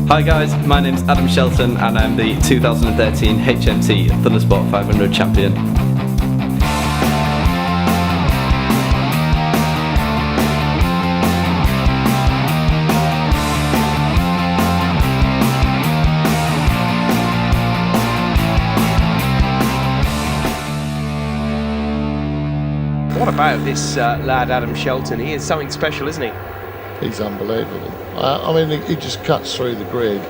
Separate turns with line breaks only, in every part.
Hi guys, my name's Adam Shelton and I'm the 2013 HMT Thundersport 500 champion.
What about this lad Adam Shelton? He is something special, isn't he?
He's unbelievable. I mean, he just cuts through the grid.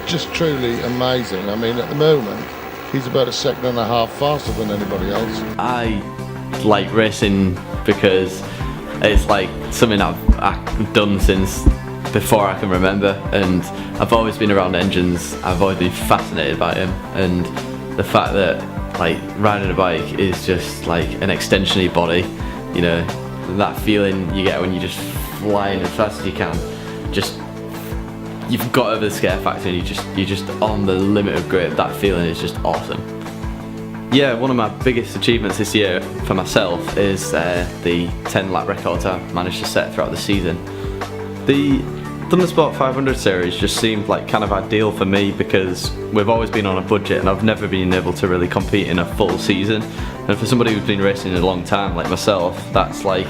Just truly amazing. I mean, at the moment, he's about a second and a half faster than anybody else.
I like racing because it's like something I've done since before I can remember, and I've always been around engines. I've always been fascinated by them, and the fact that like riding a bike is just like an extension of your body, you know, that feeling you get when you just flying as fast as you can, just you've got over the scare factor and you're just on the limit of grip. That feeling is just awesome. Yeah, one of my biggest achievements this year for myself is the 10 lap records I managed to set throughout the season. The Thundersport 500 series just seemed like kind of ideal for me because we've always been on a budget and I've never been able to really compete in a full season, and for somebody who's been racing a long time like myself, that's like,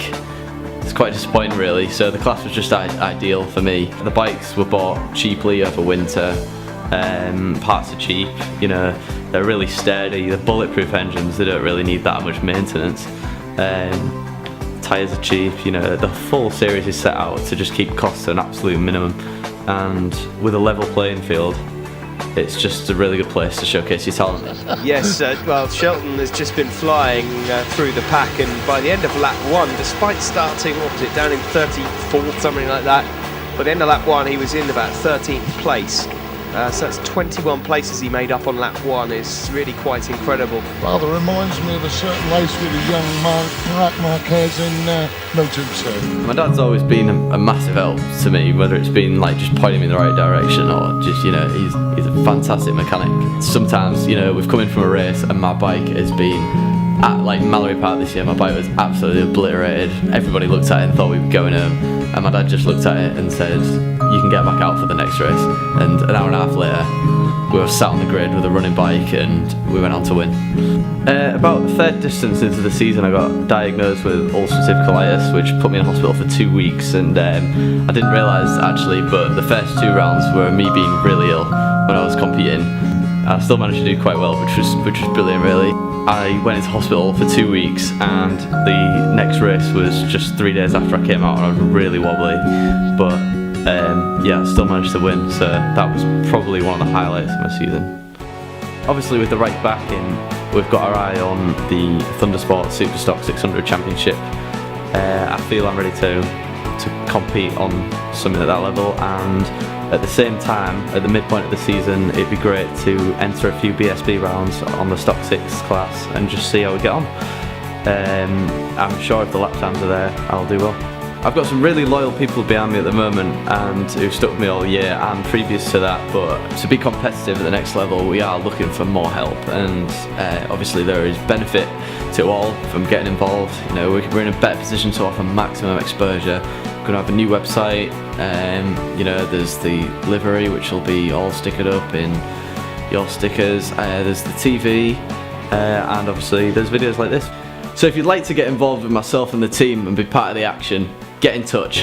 it's quite disappointing really. So the class was just ideal for me. The bikes were bought cheaply over winter, parts are cheap, you know, they're really sturdy, they're bulletproof engines, they don't really need that much maintenance. Tyres are cheap, you know, the full series is set out to just keep costs to an absolute minimum, and with a level playing field, it's just a really good place to showcase your talent.
Yes, well, Shelton has just been flying through the pack, and by the end of lap 1, despite starting, what was it, down in 34th, something like that, by the end of lap 1 he was in about 13th place. So that's 21 places he made up on lap 1, is really quite incredible.
Rather reminds me of a certain race with a young Marc Marquez in Moto2.
My dad's always been a massive help to me, whether it's been like just pointing me in the right direction or just, you know, he's a fantastic mechanic. Sometimes, you know, we've come in from a race and my bike has been at like Mallory Park this year, my bike was absolutely obliterated. Everybody looked at it and thought we were going home, and my dad just looked at it and said, you can get back out for the next race. And an hour and a half later we were sat on the grid with a running bike and we went on to win. About the third distance into the season I got diagnosed with ulcerative colitis, which put me in hospital for 2 weeks, and I didn't realise actually, but the first 2 rounds were me being really ill when I was competing. I still managed to do quite well, which was brilliant really. I went into hospital for 2 weeks, and the next race was just 3 days after I came out, and I was really wobbly, but yeah, I still managed to win, so that was probably one of the highlights of my season. Obviously with the right backing, we've got our eye on the Thundersport Superstock 600 Championship. I feel I'm ready to compete on something at that level, and at the same time, at the midpoint of the season, it'd be great to enter a few BSB rounds on the Stock 6 class and just see how we get on. I'm sure if the lap times are there, I'll do well. I've got some really loyal people behind me at the moment and who've stuck with me all year and previous to that, but to be competitive at the next level we are looking for more help, and obviously there is benefit to all from getting involved. You know, we're in a better position to offer maximum exposure. We're going to have a new website, you know, there's the livery which will be all stickered up in your stickers, there's the TV, and obviously there's videos like this. So if you'd like to get involved with myself and the team and be part of the action, get in touch.